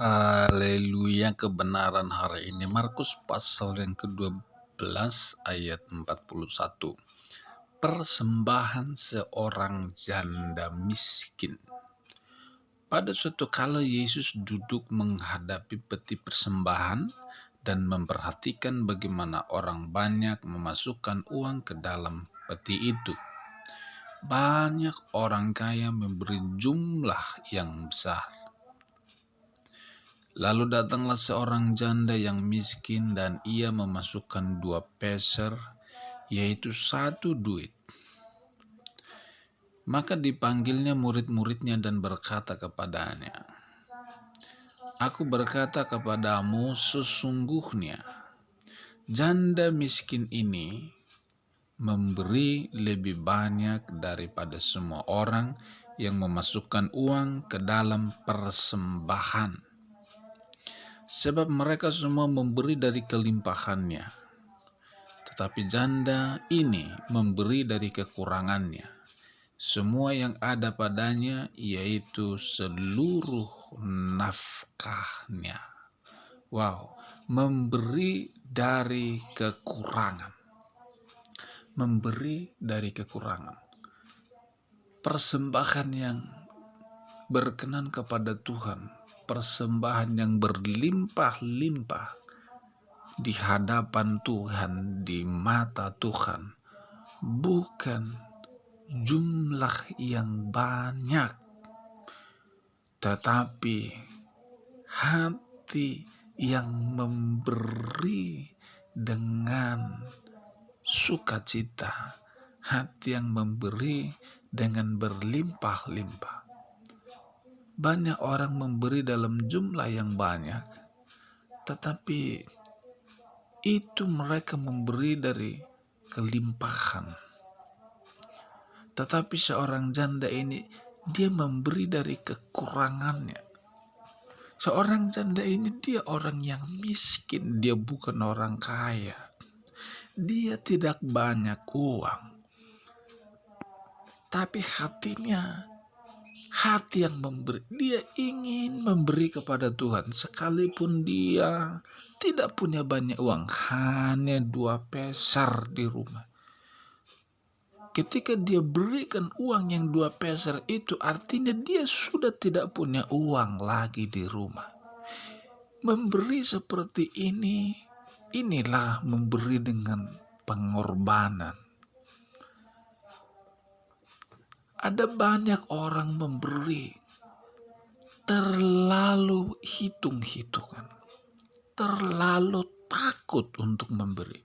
Haleluya, kebenaran hari ini Markus pasal yang ke-12 ayat 41. Persembahan seorang janda miskin. Pada suatu kala Yesus duduk menghadapi peti persembahan dan memperhatikan bagaimana orang banyak memasukkan uang ke dalam peti itu. Banyak orang kaya memberi jumlah yang besar. Lalu datanglah seorang janda yang miskin dan ia memasukkan 2 peser, yaitu 1 duit. Maka dipanggilnya murid-muridnya dan berkata kepadanya, "Aku berkata kepadamu, sesungguhnya janda miskin ini memberi lebih banyak daripada semua orang yang memasukkan uang ke dalam persembahan. Sebab mereka semua memberi dari kelimpahannya, tetapi janda ini memberi dari kekurangannya, semua yang ada padanya, yaitu seluruh nafkahnya." Wow, memberi dari kekurangan. Memberi dari kekurangan. Persembahan yang berkenan kepada Tuhan, persembahan yang berlimpah-limpah di hadapan Tuhan, di mata Tuhan, bukan jumlah yang banyak, tetapi hati yang memberi dengan sukacita, hati yang memberi dengan berlimpah-limpah. Banyak orang memberi dalam jumlah yang banyak, tetapi itu mereka memberi dari kelimpahan. Tetapi seorang janda ini, dia memberi dari kekurangannya. Seorang janda ini, dia orang yang miskin, dia bukan orang kaya. Dia tidak banyak uang, tapi hatinya hati yang memberi. Dia ingin memberi kepada Tuhan sekalipun dia tidak punya banyak uang, hanya 2 peser di rumah. Ketika dia berikan uang yang 2 peser itu, artinya dia sudah tidak punya uang lagi di rumah. Memberi seperti ini, inilah memberi dengan pengorbanan. Ada banyak orang memberi terlalu hitung-hitungan, terlalu takut untuk memberi.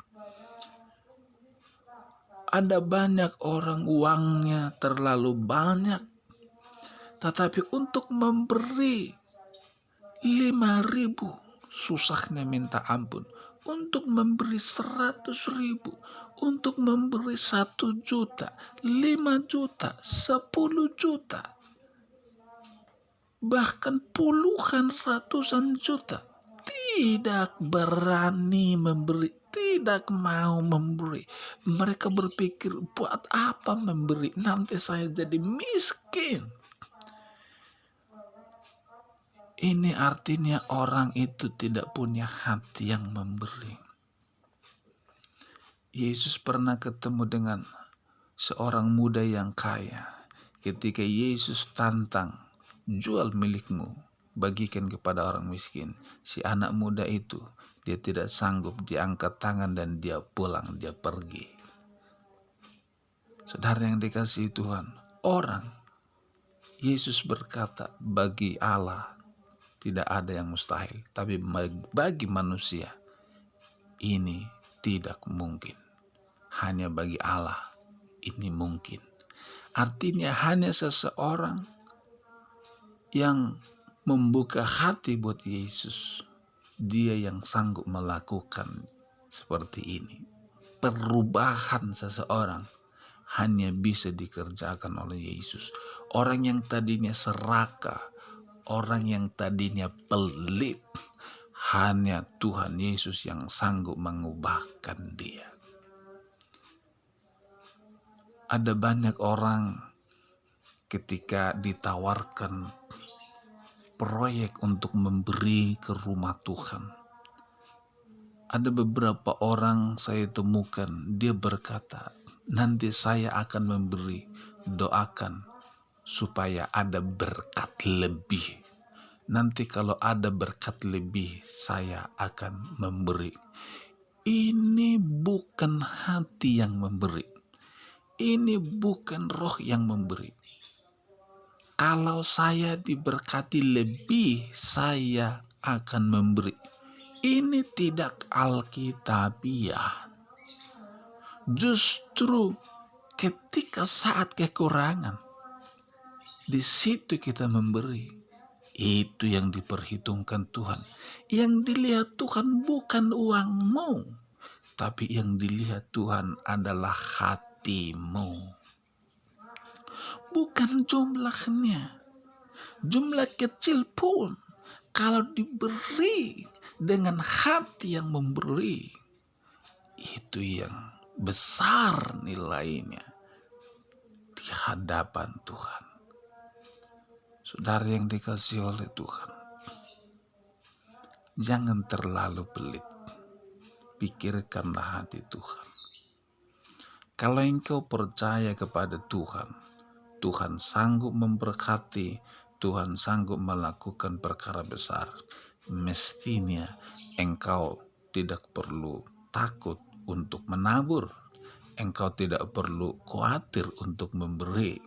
Ada banyak orang uangnya terlalu banyak, tetapi untuk memberi 5.000 susahnya minta ampun. Untuk memberi 100.000, untuk memberi 1 juta, 5 juta, 10 juta, bahkan puluhan ratusan juta, tidak berani memberi, tidak mau memberi. Mereka berpikir, buat apa memberi, nanti saya jadi miskin. Ini artinya orang itu tidak punya hati yang memberi. Yesus pernah ketemu dengan seorang muda yang kaya. Ketika Yesus tantang, "Jual milikmu, bagikan kepada orang miskin." Si anak muda itu, dia tidak sanggup, dia angkat tangan dan dia pulang, dia pergi. Saudara yang dikasihi Tuhan, Yesus berkata, bagi Allah tidak ada yang mustahil, tapi bagi manusia ini tidak mungkin. Hanya bagi Allah ini mungkin. Artinya hanya seseorang yang membuka hati buat Yesus, dia yang sanggup melakukan seperti ini. Perubahan seseorang hanya bisa dikerjakan oleh Yesus. Orang yang tadinya serakah, orang yang tadinya pelit, hanya Tuhan Yesus yang sanggup mengubahkan dia. Ada banyak orang ketika ditawarkan proyek untuk memberi ke rumah Tuhan. Ada beberapa orang saya temukan, dia berkata, nanti saya akan memberi, doakan supaya ada berkat lebih. Nanti kalau ada berkat lebih, saya akan memberi. Ini bukan hati yang memberi. Ini bukan roh yang memberi. Kalau saya diberkati lebih, saya akan memberi. Ini tidak alkitabiah. Justru ketika saat kekurangan, di situ kita memberi. Itu yang diperhitungkan Tuhan. Yang dilihat Tuhan bukan uangmu, tapi yang dilihat Tuhan adalah hatimu. Bukan jumlahnya. Jumlah kecil pun kalau diberi dengan hati yang memberi, itu yang besar nilainya di hadapan Tuhan. Saudara yang dikasihi oleh Tuhan, jangan terlalu pelit. Pikirkanlah hati Tuhan. Kalau engkau percaya kepada Tuhan, Tuhan sanggup memberkati, Tuhan sanggup melakukan perkara besar. Mestinya engkau tidak perlu takut untuk menabur. Engkau tidak perlu khawatir untuk memberi.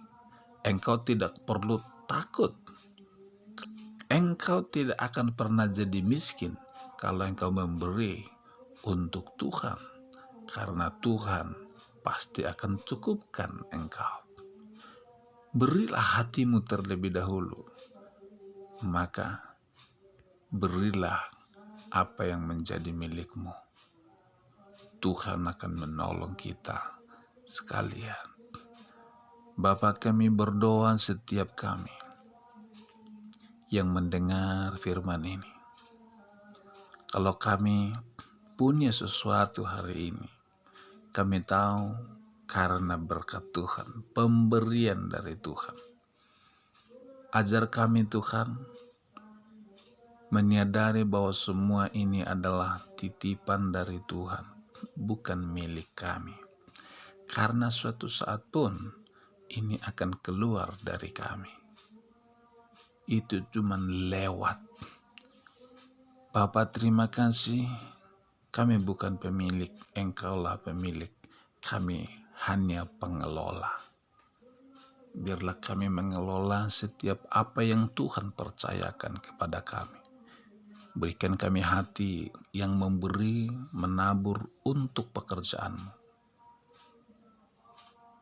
Engkau tidak perlu takut. Engkau tidak akan pernah jadi miskin kalau engkau memberi untuk Tuhan. Karena Tuhan pasti akan cukupkan engkau. Berilah hatimu terlebih dahulu, maka berilah apa yang menjadi milikmu. Tuhan akan menolong kita sekalian. Bapa, kami berdoa setiap kami yang mendengar firman ini. Kalau kami punya sesuatu hari ini, kami tahu karena berkat Tuhan, pemberian dari Tuhan. Ajar kami Tuhan, menyadari bahwa semua ini adalah titipan dari Tuhan, bukan milik kami. Karena suatu saat pun ini akan keluar dari kami. Itu cuma lewat. Bapa, terima kasih. Kami bukan pemilik, Engkaulah pemilik. Kami hanya pengelola. Biarlah kami mengelola setiap apa yang Tuhan percayakan kepada kami. Berikan kami hati yang memberi, menabur untuk pekerjaan-Mu.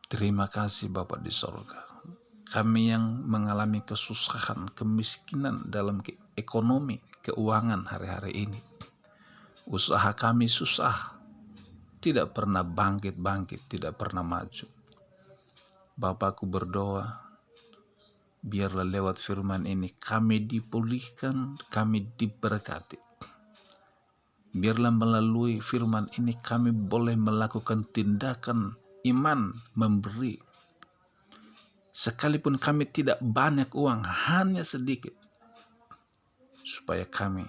Terima kasih Bapa di sorga. Kami yang mengalami kesusahan, kemiskinan dalam ekonomi, keuangan hari-hari ini. Usaha kami susah, tidak pernah bangkit-bangkit, tidak pernah maju. Bapakku berdoa, biarlah lewat firman ini kami dipulihkan, kami diberkati. Biarlah melalui firman ini kami boleh melakukan tindakan iman memberi. Sekalipun kami tidak banyak uang, hanya sedikit. Supaya kami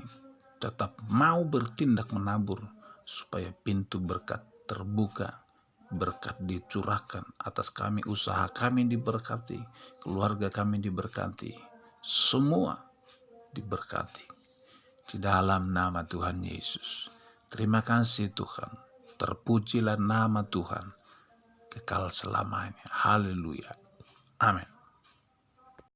tetap mau bertindak menabur. Supaya pintu berkat terbuka. Berkat dicurahkan atas kami, usaha kami diberkati. Keluarga kami diberkati. Semua diberkati. Di dalam nama Tuhan Yesus. Terima kasih Tuhan. Terpujilah nama Tuhan kekal selamanya. Haleluya. Amin.